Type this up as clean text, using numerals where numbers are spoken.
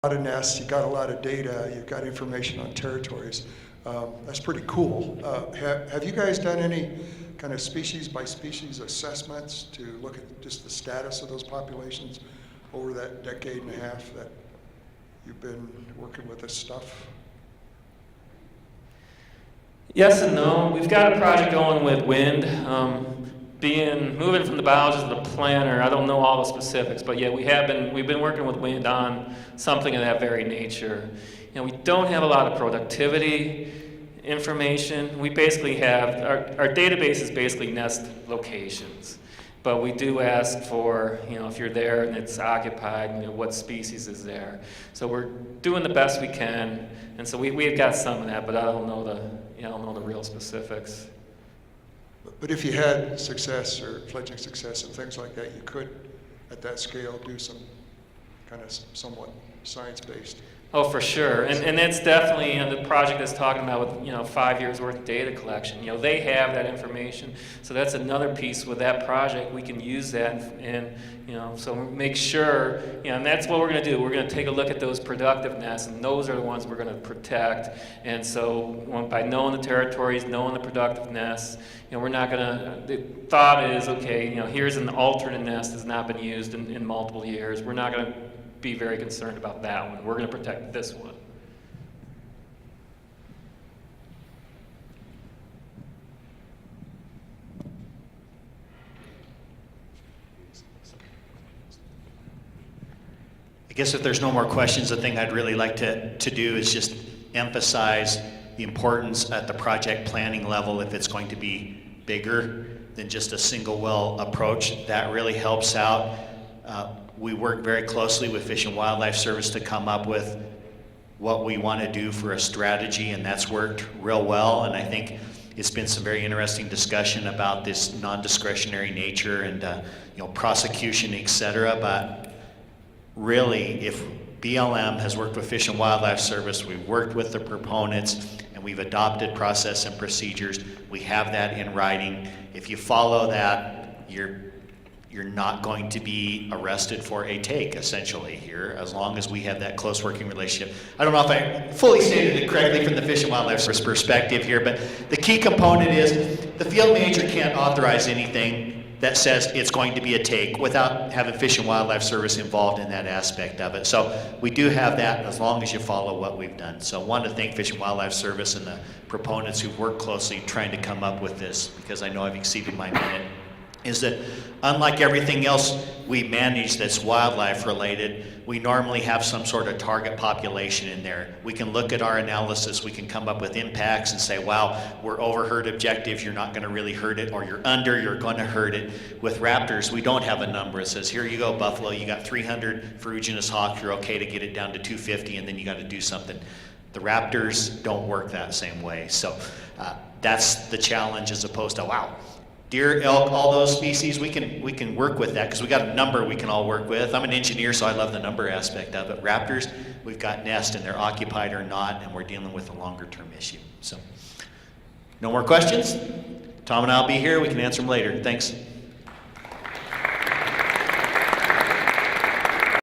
lot of nests, you got a lot of data, you've got information on territories. That's pretty cool. Have you guys done any kind of species by species assessments to look at just the status of those populations over that decade and a half that you've been working with this stuff? Yes and no. We've got a project going with wind. Moving from the biologist to the planner, I don't know all the specifics, but yeah, we've been working with wind on something of that very nature. We don't have a lot of productivity information. We basically have, our database is basically nest locations. But we do ask for, if you're there and it's occupied, what species is there. So we're doing the best we can, and so we've got some of that, but I don't know the real specifics. But if you had success or fledgling success and things like that, you could, at that scale, do some kind of somewhat science-based. Oh, for sure, and that's definitely the project that's talking about with 5 years worth of data collection. They have that information, so that's another piece with that project. We can use that, and so make sure, and that's what we're going to do. We're going to take a look at those productive nests, and those are the ones we're going to protect. And so by knowing the territories, knowing the productive nests, we're not going to. The thought is, okay, here's an alternate nest that's not been used in multiple years. We're not going to be very concerned about that one. We're going to protect this one. I guess if there's no more questions, the thing I'd really like to do is just emphasize the importance at the project planning level. If it's going to be bigger than just a single well approach, that really helps out. We work very closely with Fish and Wildlife Service to come up with what we want to do for a strategy, and that's worked real well. And I think it's been some very interesting discussion about this non-discretionary nature and prosecution, etc. But really, if BLM has worked with Fish and Wildlife Service, we've worked with the proponents, and we've adopted process and procedures. We have that in writing. If you follow that, you're not going to be arrested for a take, essentially, here, as long as we have that close working relationship. I don't know if I fully stated it correctly from the Fish and Wildlife Service perspective here, but the key component is the field manager can't authorize anything that says it's going to be a take without having Fish and Wildlife Service involved in that aspect of it. So we do have that as long as you follow what we've done. So I want to thank Fish and Wildlife Service and the proponents who've worked closely trying to come up with this, because I know I've exceeded my minute. Is that unlike everything else we manage that's wildlife related, we normally have some sort of target population in there. We can look at our analysis, we can come up with impacts and say, wow, we're over herd objective, you're not going to really hurt it, or you're under, you're going to hurt it. With raptors, we don't have a number. It says, here you go, buffalo, you got 300 ferruginous hawk, you're okay to get it down to 250, and then you got to do something. The raptors don't work that same way. So that's the challenge, as opposed to, wow, deer, elk, all those species, we can work with that because we got a number we can all work with. I'm an engineer, so I love the number aspect of it. Raptors, we've got nests and they're occupied or not, and we're dealing with a longer term issue. So, no more questions? Tom and I'll be here. We can answer them later. Thanks.